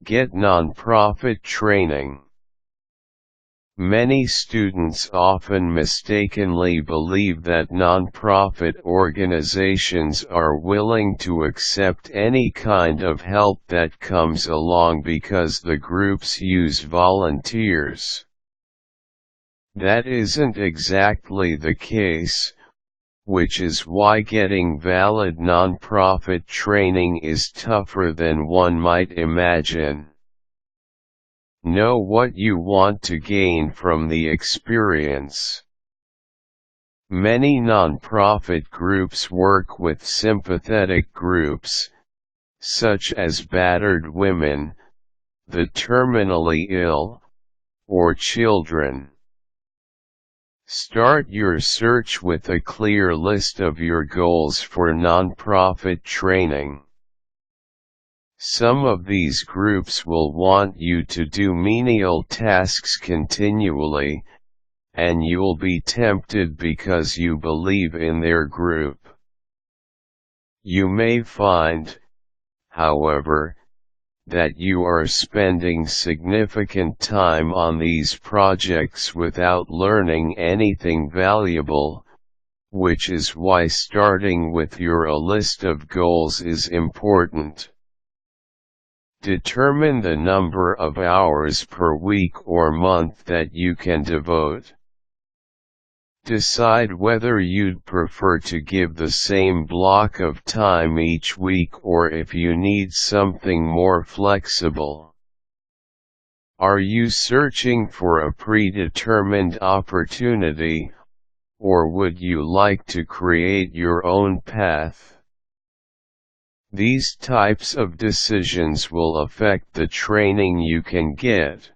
Get nonprofit training. Many students often mistakenly believe that nonprofit organizations are willing to accept any kind of help that comes along because the groups use volunteers. That isn't exactly the case, which is why getting valid nonprofit training is tougher than one might imagine. Know what you want to gain from the experience. Many nonprofit groups work with sympathetic groups, such as battered women, the terminally ill, or children. Start your search with a clear list of your goals for nonprofit training. Some of these groups will want you to do menial tasks continually, and you'll be tempted because you believe in their group. You may find, however, that you are spending significant time on these projects without learning anything valuable, which is why starting with your list of goals is important. Determine the number of hours per week or month that you can devote. Decide whether you'd prefer to give the same block of time each week or if you need something more flexible. Are you searching for a predetermined opportunity, or would you like to create your own path? These types of decisions will affect the training you can get.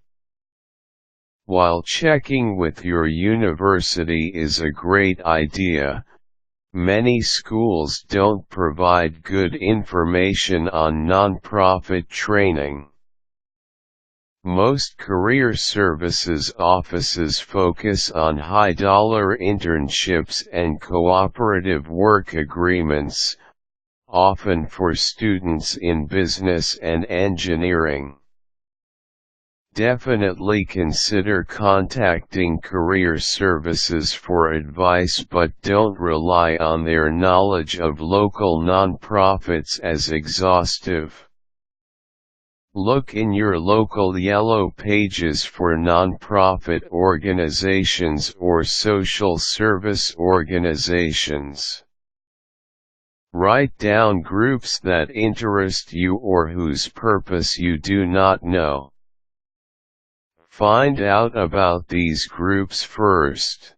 While checking with your university is a great idea, many schools don't provide good information on nonprofit training. Most career services offices focus on high-dollar internships and cooperative work agreements, often for students in business and engineering. Definitely consider contacting career services for advice, but don't rely on their knowledge of local nonprofits as exhaustive. Look in your local yellow pages for nonprofit organizations or social service organizations. Write down groups that interest you or whose purpose you do not know. Find out about these groups first.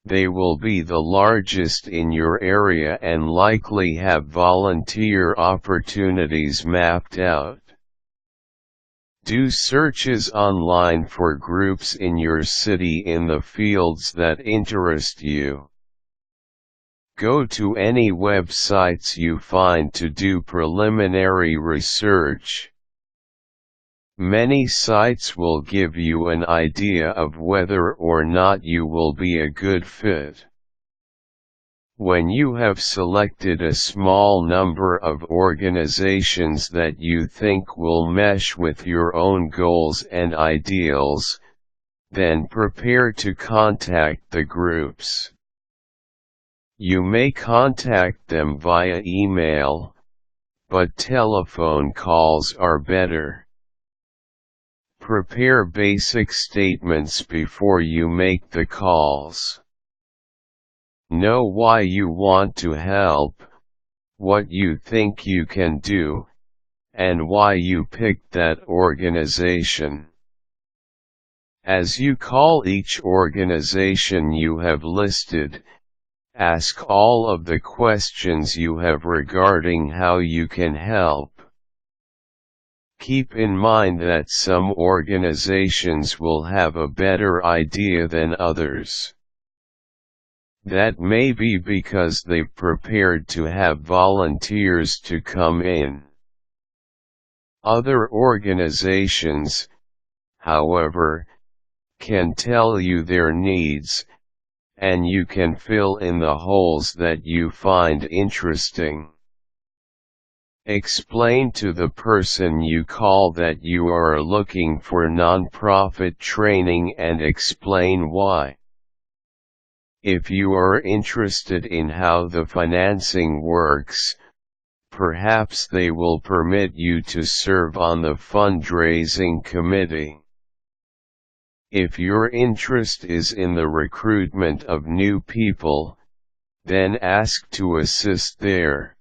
They will be the largest in your area and likely have volunteer opportunities mapped out. Do searches online for groups in your city in the fields that interest you. Go to any websites you find to do preliminary research. Many sites will give you an idea of whether or not you will be a good fit. When you have selected a small number of organizations that you think will mesh with your own goals and ideals, then prepare to contact the groups. You may contact them via email, but telephone calls are better. Prepare basic statements before you make the calls. Know why you want to help, what you think you can do, and why you picked that organization. As you call each organization you have listed, ask all of the questions you have regarding how you can help. Keep in mind that some organizations will have a better idea than others. That may be because they've prepared to have volunteers to come in. Other organizations, however, can tell you their needs, and you can fill in the holes that you find interesting. Explain to the person you call that you are looking for nonprofit training and explain why. If you are interested in how the financing works, perhaps they will permit you to serve on the fundraising committee. If your interest is in the recruitment of new people, then ask to assist there.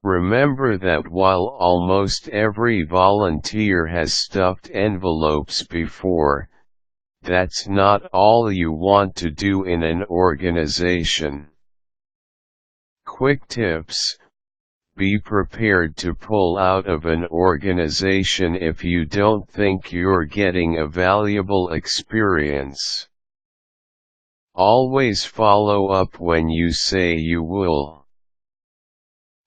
Remember that while almost every volunteer has stuffed envelopes before, that's not all you want to do in an organization. Quick tips: be prepared to pull out of an organization if you don't think you're getting a valuable experience. Always follow up when you say you will.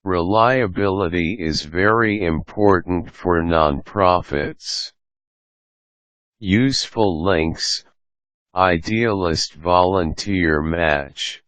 Reliability is very important for nonprofits. Useful links: Idealist Volunteer Match.